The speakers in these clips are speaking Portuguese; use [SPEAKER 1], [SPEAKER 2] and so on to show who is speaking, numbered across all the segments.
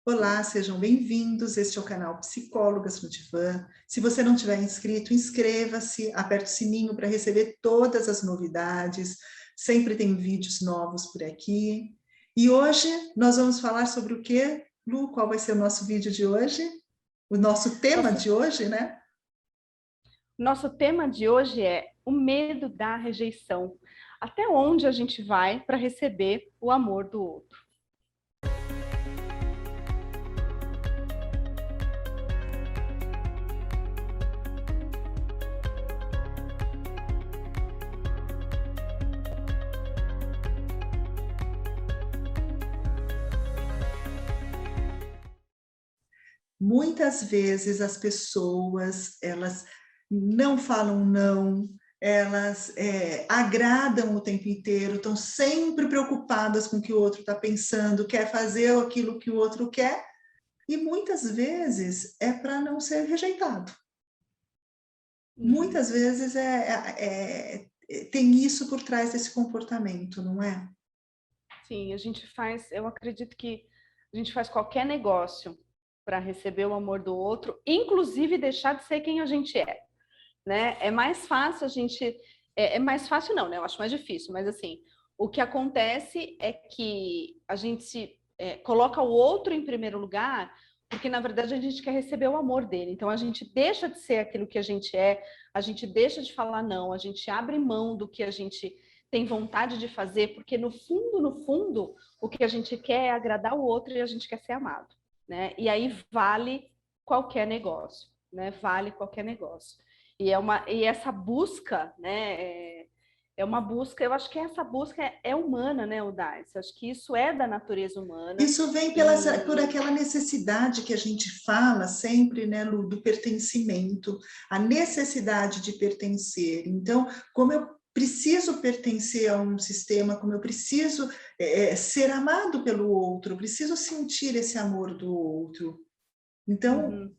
[SPEAKER 1] Olá, sejam bem-vindos. Este é o canal Psicólogas no Divã. Se você não tiver inscrito, inscreva-se, aperte o sininho para receber todas as novidades. Sempre tem vídeos novos por aqui. E hoje nós vamos falar sobre o quê? Lu, qual vai ser o nosso vídeo de hoje? O nosso tema de hoje, né?
[SPEAKER 2] Nosso tema de hoje é o medo da rejeição. Até onde a gente vai para receber o amor do outro?
[SPEAKER 1] Muitas vezes as pessoas, elas não falam não, elas agradam o tempo inteiro, estão sempre preocupadas com o que o outro está pensando, quer fazer aquilo que o outro quer, e muitas vezes é para não ser rejeitado. Muitas vezes tem isso por trás desse comportamento, não é?
[SPEAKER 2] Sim, eu acredito que a gente faz qualquer negócio para receber o amor do outro, inclusive deixar de ser quem a gente é, né? É mais fácil a gente, é mais fácil não, né? Eu acho mais difícil, mas assim, o que acontece é que a gente coloca o outro em primeiro lugar, porque na verdade a gente quer receber o amor dele. Então a gente deixa de ser aquilo que a gente é, a gente deixa de falar não, a gente abre mão do que a gente tem vontade de fazer, porque no fundo, o que a gente quer é agradar o outro e a gente quer ser amado, né? E aí vale qualquer negócio, né? Vale qualquer negócio. E essa busca, né? É uma busca, eu acho que essa busca é humana, né, Udais? Acho que isso é da natureza humana.
[SPEAKER 1] Isso vem por
[SPEAKER 2] E
[SPEAKER 1] aquela necessidade que a gente fala sempre, né, Lu, do pertencimento, a necessidade de pertencer. Então, como eu preciso pertencer a um sistema, como eu preciso ser amado pelo outro, eu preciso sentir esse amor do outro. Então,
[SPEAKER 2] uhum.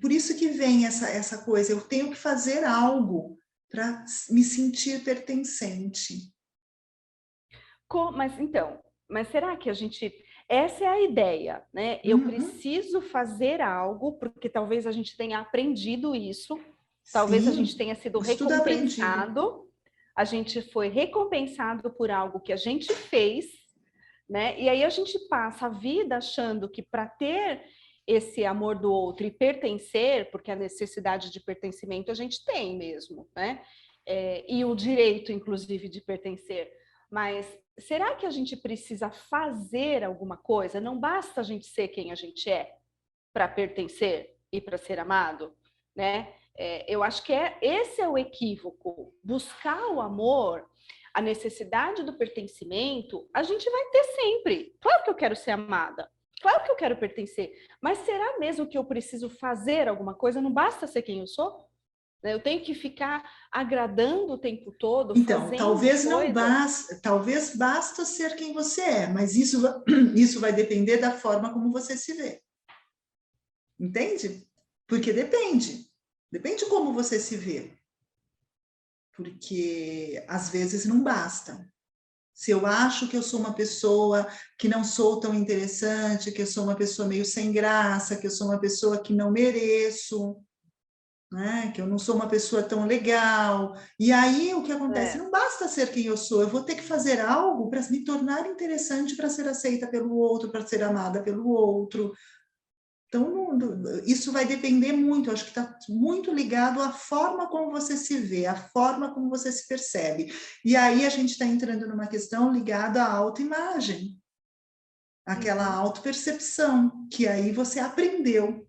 [SPEAKER 1] por isso que vem essa coisa, eu tenho que fazer algo para me sentir pertencente.
[SPEAKER 2] Mas será que a gente. Essa é a ideia, né? Eu
[SPEAKER 1] Uhum,
[SPEAKER 2] preciso fazer algo, porque talvez a gente tenha aprendido isso, talvez a gente
[SPEAKER 1] sim,
[SPEAKER 2] tenha sido
[SPEAKER 1] isso tudo é aprendido.
[SPEAKER 2] recompensado, a gente foi recompensado por algo que a gente fez, né? E aí a gente passa a vida achando que para ter esse amor do outro e pertencer, porque a necessidade de pertencimento a gente tem mesmo, né? E o direito, inclusive, de pertencer. Mas será que a gente precisa fazer alguma coisa? Não basta a gente ser quem a gente é para pertencer e para ser amado, né? Eu acho que esse é o equívoco. Buscar o amor, a necessidade do pertencimento, a gente vai ter sempre. Claro que eu quero ser amada, claro que eu quero pertencer, mas será mesmo que eu preciso fazer alguma coisa? Não basta ser quem eu sou? Eu tenho que ficar agradando o tempo todo,
[SPEAKER 1] Então,
[SPEAKER 2] fazendo
[SPEAKER 1] talvez não
[SPEAKER 2] coisas.
[SPEAKER 1] basta, talvez basta ser quem você é, mas isso vai depender da forma como você se vê. Entende? Porque depende. Depende como você se vê. Porque às vezes não basta. Se eu acho que eu sou uma pessoa que não sou tão interessante, que eu sou uma pessoa meio sem graça, que eu sou uma pessoa que não mereço, né? Que eu não sou uma pessoa tão legal. E aí o que acontece?
[SPEAKER 2] É,
[SPEAKER 1] Não basta ser quem eu sou, eu vou ter que fazer algo para me tornar interessante, para ser aceita pelo outro, para ser amada pelo outro. Então, isso vai depender muito, eu acho que está muito ligado à forma como você se vê, à forma como você se percebe. E aí a gente está entrando numa questão ligada à autoimagem, aquela
[SPEAKER 2] uhum.
[SPEAKER 1] autopercepção, que aí você aprendeu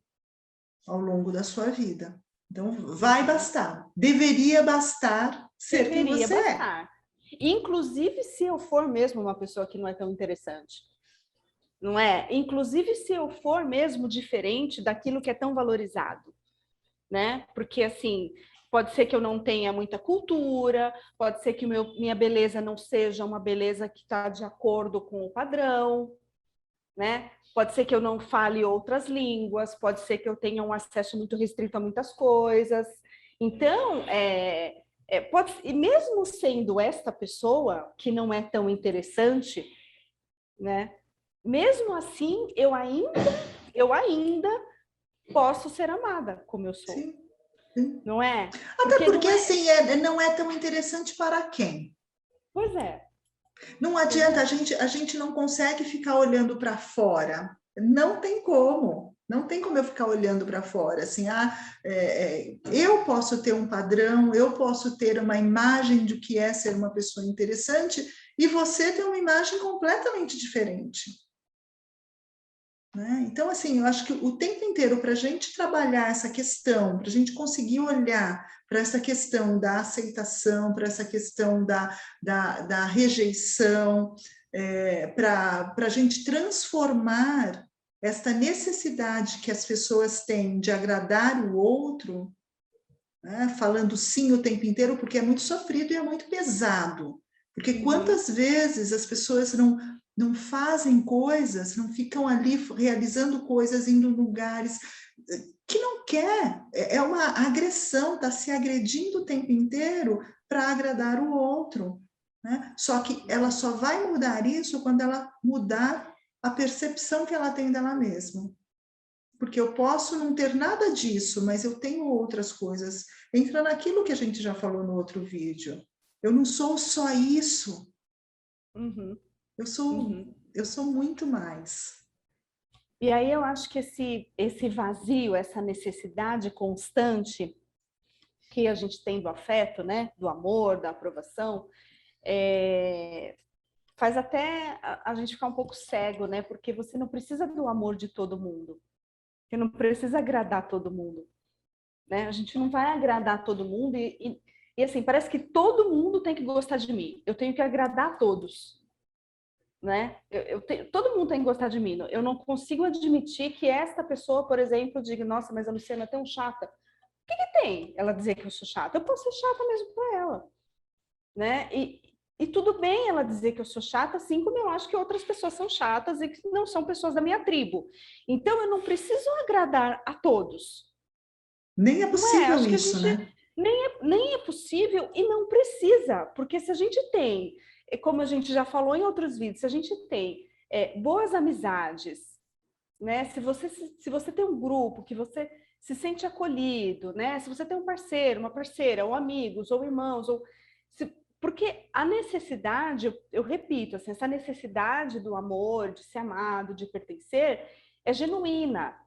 [SPEAKER 1] ao longo da sua vida. Então, vai
[SPEAKER 2] Uhum.
[SPEAKER 1] bastar, deveria bastar ser quem
[SPEAKER 2] Deveria
[SPEAKER 1] você é.
[SPEAKER 2] bastar. Inclusive, se eu for mesmo uma pessoa que não é tão interessante, não é? Inclusive, se eu for mesmo diferente daquilo que é tão valorizado, né? Porque, assim, pode ser que eu não tenha muita cultura, pode ser que minha beleza não seja uma beleza que está de acordo com o padrão, né? Pode ser que eu não fale outras línguas, pode ser que eu tenha um acesso muito restrito a muitas coisas. Então, e mesmo sendo esta pessoa que não é tão interessante, né? mesmo assim, eu ainda posso ser amada como eu sou.
[SPEAKER 1] Sim, sim.
[SPEAKER 2] Não é?
[SPEAKER 1] Até porque,
[SPEAKER 2] não é...
[SPEAKER 1] assim, não é tão interessante para quem?
[SPEAKER 2] Pois é.
[SPEAKER 1] Não
[SPEAKER 2] Pois
[SPEAKER 1] adianta,
[SPEAKER 2] é.
[SPEAKER 1] a gente não consegue ficar olhando para fora. Não tem como. Não tem como eu ficar olhando para fora. Assim, eu posso ter um padrão, eu posso ter uma imagem do que é ser uma pessoa interessante, e você tem uma imagem completamente diferente. Né? Então, assim, eu acho que o tempo inteiro, para a gente trabalhar essa questão, para a gente conseguir olhar para essa questão da aceitação, para essa questão da rejeição, para a gente transformar esta necessidade que as pessoas têm de agradar o outro, né? Falando sim o tempo inteiro, porque é muito sofrido e é muito pesado. Porque quantas vezes as pessoas não fazem coisas, não ficam ali realizando coisas, indo em lugares que não quer, é uma agressão, está se agredindo o tempo inteiro para agradar o outro. Né? Só que ela só vai mudar isso quando ela mudar a percepção que ela tem dela mesma. Porque eu posso não ter nada disso, mas eu tenho outras coisas. Entra naquilo que a gente já falou no outro vídeo. Eu não sou só isso.
[SPEAKER 2] Uhum.
[SPEAKER 1] Eu sou muito mais.
[SPEAKER 2] E aí eu acho que esse vazio, essa necessidade constante que a gente tem do afeto, né, do amor, da aprovação, faz até a gente ficar um pouco cego, né, porque você não precisa do amor de todo mundo, você não precisa agradar todo mundo, né? A gente não vai agradar todo mundo e assim, parece que todo mundo tem que gostar de mim, eu tenho que agradar a todos. Né? Todo mundo tem que gostar de mim. Eu não consigo admitir que esta pessoa, por exemplo, diga, nossa, mas a Luciana é tão chata. O que tem ela dizer que eu sou chata? Eu posso ser chata mesmo para ela, né? E tudo bem ela dizer que eu sou chata, assim como eu acho que outras pessoas são chatas e que não são pessoas da minha tribo. Então eu não preciso agradar a todos.
[SPEAKER 1] Nem é
[SPEAKER 2] Não é?
[SPEAKER 1] possível
[SPEAKER 2] Acho que a
[SPEAKER 1] isso,
[SPEAKER 2] gente
[SPEAKER 1] né?
[SPEAKER 2] nem é possível e não precisa, porque se a gente tem, como a gente já falou em outros vídeos, se a gente tem boas amizades, né? Se você tem um grupo que você se sente acolhido, né? Se você tem um parceiro, uma parceira, ou amigos, ou irmãos, porque a necessidade, eu repito, assim, essa necessidade do amor, de ser amado, de pertencer, é genuína.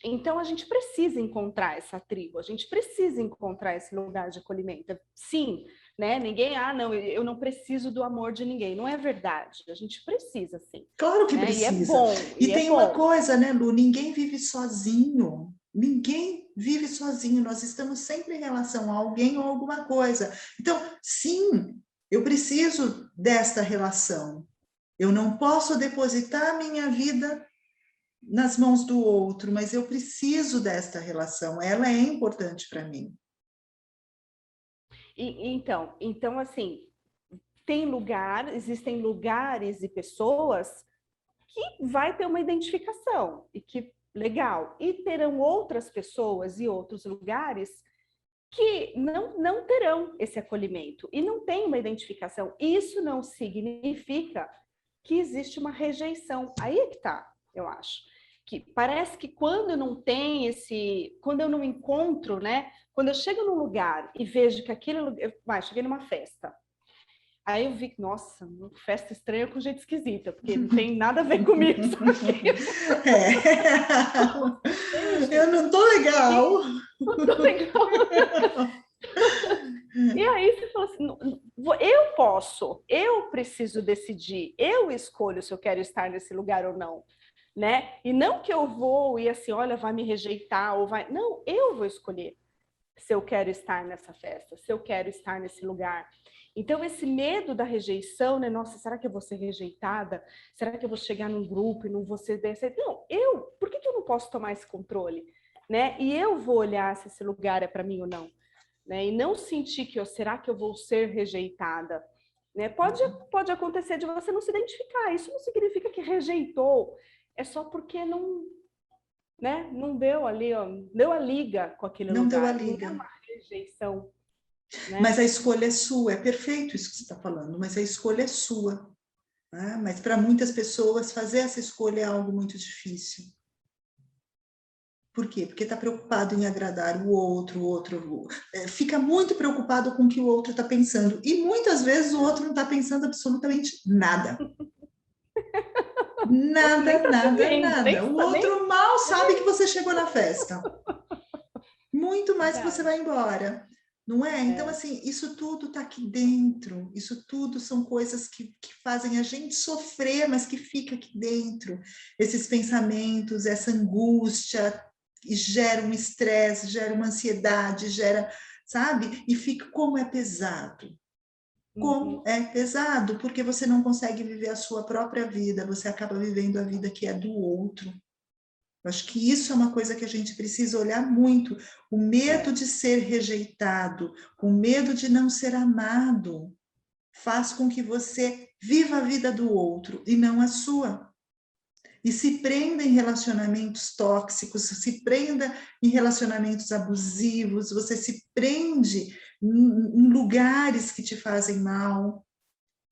[SPEAKER 2] Então a gente precisa encontrar essa tribo, a gente precisa encontrar esse lugar de acolhimento. Sim, né? Ninguém, não, eu não preciso do amor de ninguém. Não é verdade. A gente precisa, sim.
[SPEAKER 1] Claro que
[SPEAKER 2] Né?
[SPEAKER 1] precisa. E
[SPEAKER 2] E é
[SPEAKER 1] tem uma
[SPEAKER 2] bom.
[SPEAKER 1] coisa, né, Lu? Ninguém vive sozinho. Ninguém vive sozinho. Nós estamos sempre em relação a alguém ou alguma coisa. Então, sim, eu preciso desta relação. Eu não posso depositar a minha vida nas mãos do outro, mas eu preciso desta relação. Ela é importante para mim.
[SPEAKER 2] Então, assim, existem lugares e pessoas que vai ter uma identificação e que legal. E terão outras pessoas e outros lugares que não terão esse acolhimento e não tem uma identificação. Isso não significa que existe uma rejeição. Aí é que tá, eu acho. Que parece que quando eu não encontro, né? Quando eu chego num lugar e vejo que aquele lugar, cheguei numa festa. Aí eu vi que, nossa, festa estranha com gente esquisita, porque não tem nada a ver comigo.
[SPEAKER 1] Eu não tô legal.
[SPEAKER 2] Não tô legal. E aí você fala assim, eu preciso decidir, eu escolho se eu quero estar nesse lugar ou não, né? E não que eu vou e assim, olha, vai me rejeitar ou vai, não, eu vou escolher se eu quero estar nessa festa, se eu quero estar nesse lugar. Então esse medo da rejeição, né? Nossa, será que eu vou ser rejeitada? Será que eu vou chegar num grupo e não vou ser dessa? Não, por que eu não posso tomar esse controle, né? E eu vou olhar se esse lugar é para mim ou não. Né? E não sentir que, será que eu vou ser rejeitada? Né? Pode acontecer de você não se identificar. Isso não significa que rejeitou. É só porque não deu ali, deu a liga com aquele
[SPEAKER 1] Não deu a
[SPEAKER 2] lugar. Não é
[SPEAKER 1] liga.
[SPEAKER 2] uma rejeição. Né?
[SPEAKER 1] Mas a escolha é sua, é perfeito isso que você está falando, mas a escolha é sua. né? Mas para muitas pessoas fazer essa escolha é algo muito difícil. Por quê? Porque está preocupado em agradar o outro fica muito preocupado com o que o outro está pensando. E muitas vezes o outro não está pensando absolutamente nada.
[SPEAKER 2] O outro nem
[SPEAKER 1] Nada,
[SPEAKER 2] tá te
[SPEAKER 1] nada,
[SPEAKER 2] vendo,
[SPEAKER 1] nada. O outro mal sabe que você chegou na festa. Muito mais que você vai embora. Não é? Então, assim, isso tudo está aqui dentro. Isso tudo são coisas que fazem a gente sofrer, mas que fica aqui dentro. Esses pensamentos, essa angústia, e gera um estresse, gera uma ansiedade, gera, sabe? E fica como é pesado. Como é pesado, porque você não consegue viver a sua própria vida, você acaba vivendo a vida que é do outro. Eu acho que isso é uma coisa que a gente precisa olhar muito. O medo de ser rejeitado, o medo de não ser amado, faz com que você viva a vida do outro e não a sua. E se prenda em relacionamentos tóxicos, se prenda em relacionamentos abusivos, você se prende em lugares que te fazem mal,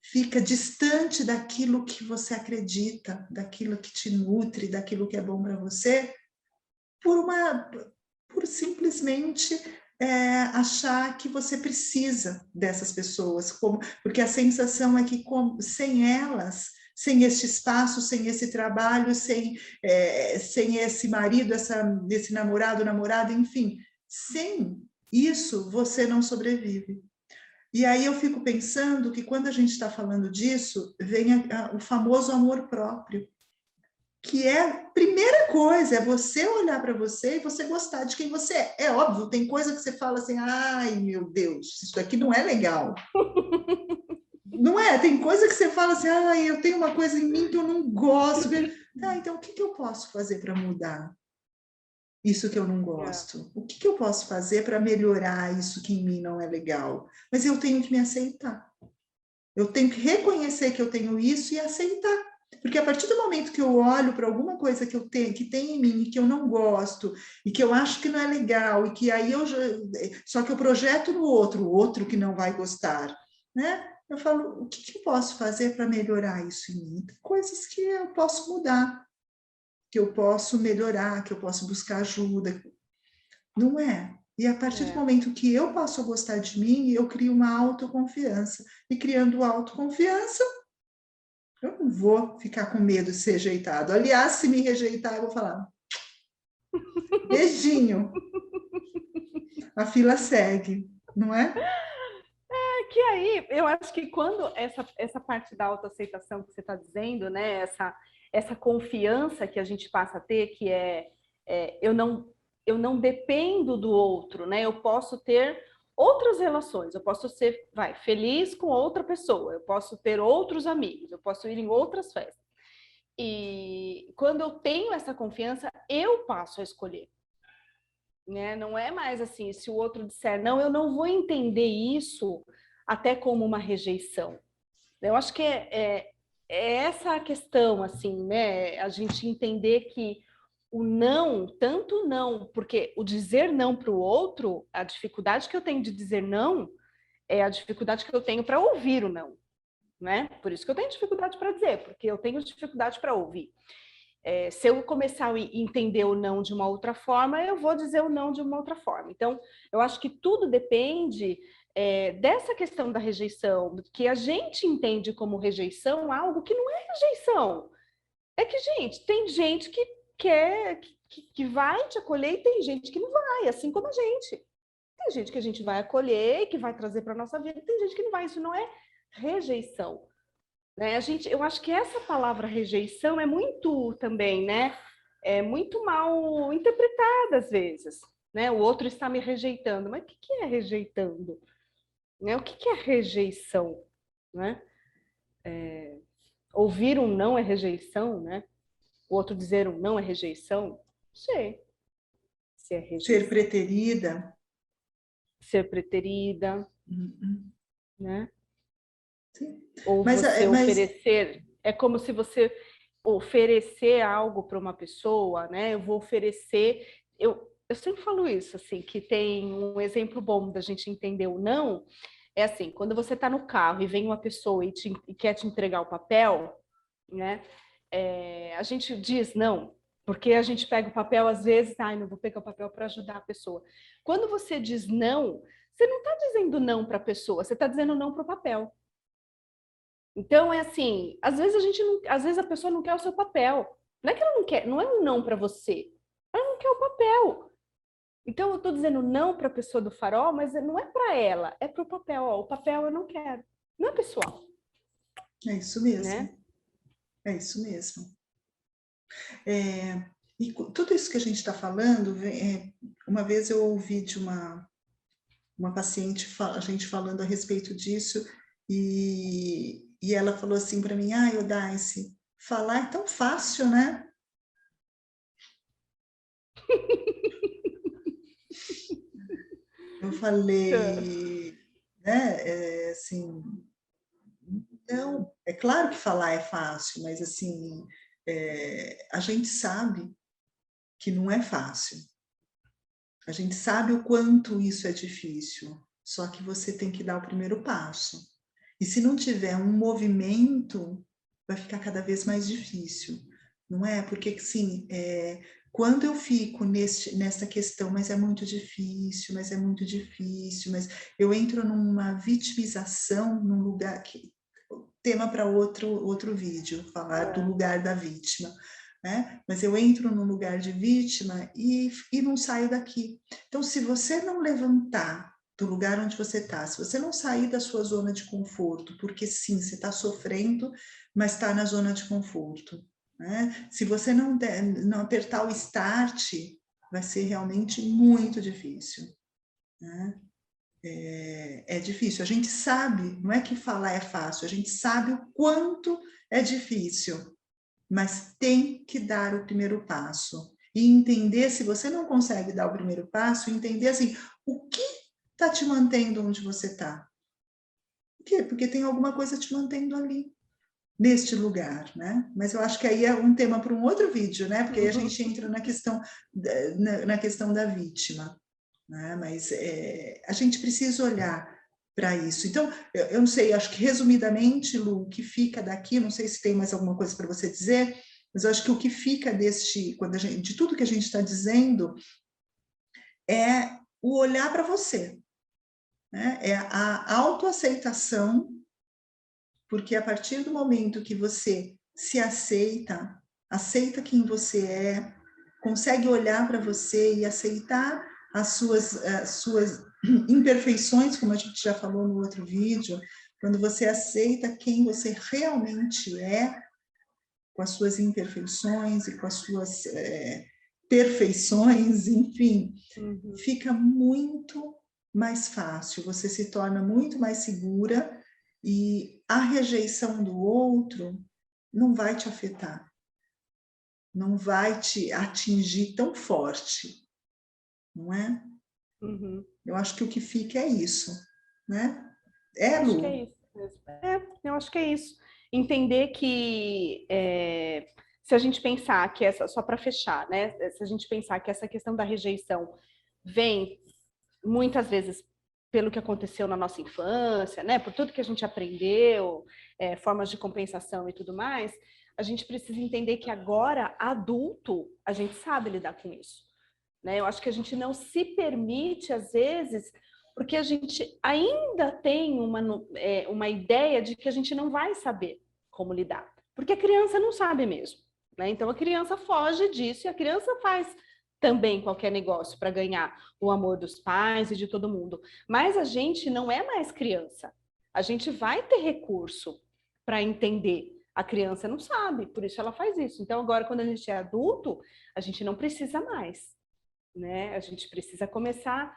[SPEAKER 1] fica distante daquilo que você acredita, daquilo que te nutre, daquilo que é bom para você, por simplesmente achar que você precisa dessas pessoas, porque a sensação é que sem elas, sem este espaço, sem esse trabalho, sem esse marido, esse namorada, enfim, sem isso você não sobrevive. E aí eu fico pensando que quando a gente está falando disso, vem o famoso amor próprio, que é a primeira coisa, é você olhar para você e você gostar de quem você é. É óbvio, tem coisa que você fala assim, ai meu Deus, isso aqui não é legal. Não é? Tem coisa que você fala assim, ai, eu tenho uma coisa em mim que eu não gosto. Tá, então o que eu posso fazer para mudar isso que eu não gosto? O que eu posso fazer para melhorar isso que em mim não é legal? Mas eu tenho que me aceitar. Eu tenho que reconhecer que eu tenho isso e aceitar. Porque a partir do momento que eu olho para alguma coisa que eu tenho, que tem em mim, e que eu não gosto, e que eu acho que não é legal, e que aí só que eu projeto no outro, o outro que não vai gostar, né? Eu falo, o que eu posso fazer para melhorar isso em mim? Tem coisas que eu posso mudar, que eu posso melhorar, que eu posso buscar ajuda. Não é? E a partir do momento que eu passo a gostar de mim, eu crio uma autoconfiança. E criando autoconfiança, eu não vou ficar com medo de ser rejeitado. Aliás, se me rejeitar, eu vou falar: beijinho, a fila segue, não é?
[SPEAKER 2] Que aí, eu acho que quando essa parte da autoaceitação que você está dizendo, né, essa confiança que a gente passa a ter, que eu não dependo do outro, né? Eu posso ter outras relações, eu posso ser, feliz com outra pessoa, eu posso ter outros amigos, eu posso ir em outras festas. E quando eu tenho essa confiança, eu passo a escolher. Né? Não é mais assim, se o outro disser não, eu não vou entender isso até como uma rejeição. Eu acho que é essa a questão, assim, né? A gente entender que o não, tanto não, porque o dizer não para o outro, a dificuldade que eu tenho de dizer não é a dificuldade que eu tenho para ouvir o não, né? Por isso que eu tenho dificuldade para dizer, porque eu tenho dificuldade para ouvir. Se eu começar a entender o não de uma outra forma, eu vou dizer o não de uma outra forma. Então, eu acho que tudo depende dessa questão da rejeição, que a gente entende como rejeição algo que não é rejeição. É que, gente, tem gente que quer, que vai te acolher e tem gente que não vai, assim como a gente. Tem gente que a gente vai acolher e que vai trazer para a nossa vida, tem gente que não vai. Isso não é rejeição. Né? Eu acho que essa palavra rejeição é muito também, né? É muito mal interpretada às vezes. Né? O outro está me rejeitando. Mas o que é rejeitando? Né? O que é rejeição? Né? Ouvir um não é rejeição, né? O outro dizer um não é rejeição? Não sei se é
[SPEAKER 1] Ser
[SPEAKER 2] rejeição.
[SPEAKER 1] preterida.
[SPEAKER 2] Ser preterida, né?
[SPEAKER 1] Sim.
[SPEAKER 2] Ou você oferecer. É como se você oferecer algo para uma pessoa, né? Eu vou oferecer. Eu sempre falo isso, assim, que tem um exemplo bom da gente entender o não. É assim, quando você está no carro e vem uma pessoa e quer te entregar o papel, né? A gente diz não, porque a gente pega o papel às vezes, ai, não vou pegar o papel para ajudar a pessoa. Quando você diz não, você não está dizendo não para a pessoa, você está dizendo não para o papel. Então é assim, às vezes às vezes a pessoa não quer o seu papel. Não é que ela não quer, não é um não para você. Ela não quer o papel. Então eu estou dizendo não para a pessoa do farol, mas não é para ela, é para o papel. Ó, o papel eu não quero. Não é pessoal,
[SPEAKER 1] É isso mesmo.
[SPEAKER 2] né?
[SPEAKER 1] É isso mesmo. E tudo isso que a gente está falando, uma vez eu ouvi de uma paciente, a gente falando a respeito disso, e ela falou assim para mim, Odace, falar é tão fácil, né? Eu falei, né, assim, não, é claro que falar é fácil, mas assim, a gente sabe que não é fácil. A gente sabe o quanto isso é difícil, só que você tem que dar o primeiro passo. E se não tiver um movimento, vai ficar cada vez mais difícil, não é? Porque, sim, quando eu fico nessa questão, mas é muito difícil, mas é muito difícil, mas eu entro numa vitimização, num lugar que tema para outro vídeo, falar do lugar da vítima. Né? Mas eu entro no lugar de vítima e não saio daqui. Então, se você não levantar do lugar onde você está, se você não sair da sua zona de conforto, porque sim, você está sofrendo, mas está na zona de conforto. Né? Se você não apertar o start, vai ser realmente muito difícil. Né? É difícil. A gente sabe, não é que falar é fácil, a gente sabe o quanto é difícil, mas tem que dar o primeiro passo. E entender, se você não consegue dar o primeiro passo, entender assim, o que está te mantendo onde você está? Por quê? Porque tem alguma coisa te mantendo ali, neste lugar, né? Mas eu acho que aí é um tema para um outro vídeo, né? Porque aí a gente entra na questão da vítima, né? Mas a gente precisa olhar para isso. Então, eu não sei, acho que resumidamente, Lu, o que fica daqui, não sei se tem mais alguma coisa para você dizer, mas eu acho que o que fica de tudo que a gente está dizendo é o olhar para você, né? É a autoaceitação, porque a partir do momento que você se aceita, aceita quem você é, consegue olhar para você e aceitar as suas imperfeições, como a gente já falou no outro vídeo, quando você aceita quem você realmente é, com as suas imperfeições e com as suas perfeições, enfim, fica muito mais fácil, você se torna muito mais segura e a rejeição do outro não vai te afetar, não vai te atingir tão forte, não é?
[SPEAKER 2] Uhum.
[SPEAKER 1] Eu acho que o que fica é isso, né?
[SPEAKER 2] Acho que é
[SPEAKER 1] Lu?
[SPEAKER 2] isso mesmo. Eu acho que é isso. Entender que se a gente pensar que essa, só para fechar, né? Se a gente pensar que essa questão da rejeição vem muitas vezes pelo que aconteceu na nossa infância, né? Por tudo que a gente aprendeu, formas de compensação e tudo mais, a gente precisa entender que agora, adulto, a gente sabe lidar com isso. Né? Eu acho que a gente não se permite, às vezes, porque a gente ainda tem uma ideia de que a gente não vai saber como lidar. Porque a criança não sabe mesmo. Né? Então a criança foge disso e a criança faz também qualquer negócio para ganhar o amor dos pais e de todo mundo. Mas a gente não é mais criança. A gente vai ter recurso para entender. A criança não sabe, por isso ela faz isso. Então agora, quando a gente é adulto, a gente não precisa mais. Né? A gente precisa começar a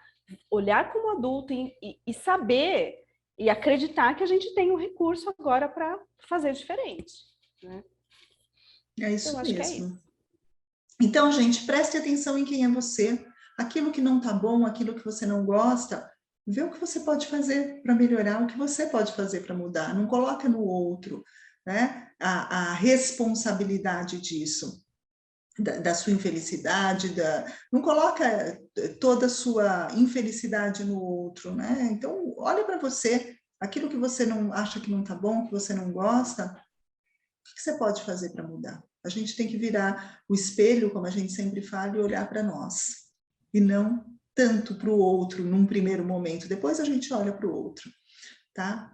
[SPEAKER 2] olhar como adulto e saber e acreditar que a gente tem um recurso agora para fazer diferente. Né?
[SPEAKER 1] É
[SPEAKER 2] Eu
[SPEAKER 1] isso
[SPEAKER 2] acho que é isso.
[SPEAKER 1] mesmo. Então, gente, preste atenção em quem é você. Aquilo que não está bom, aquilo que você não gosta, vê o que você pode fazer para melhorar, o que você pode fazer para mudar. Não coloca no outro, né? A responsabilidade disso. da sua infelicidade, não coloca toda a sua infelicidade no outro, né? Então, olha para você, aquilo que você não acha que não está bom, que você não gosta, o que você pode fazer para mudar? A gente tem que virar o espelho, como a gente sempre fala, e olhar para nós, e não tanto para o outro num primeiro momento, depois a gente olha para o outro, tá?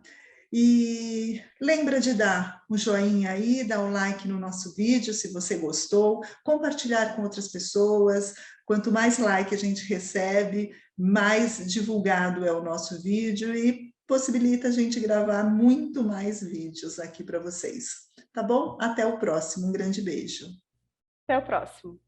[SPEAKER 1] E lembra de dar um joinha aí, dar um like no nosso vídeo se você gostou, compartilhar com outras pessoas. Quanto mais like a gente recebe, mais divulgado é o nosso vídeo e possibilita a gente gravar muito mais vídeos aqui para vocês. Tá bom? Até o próximo. Um grande beijo.
[SPEAKER 2] Até o próximo.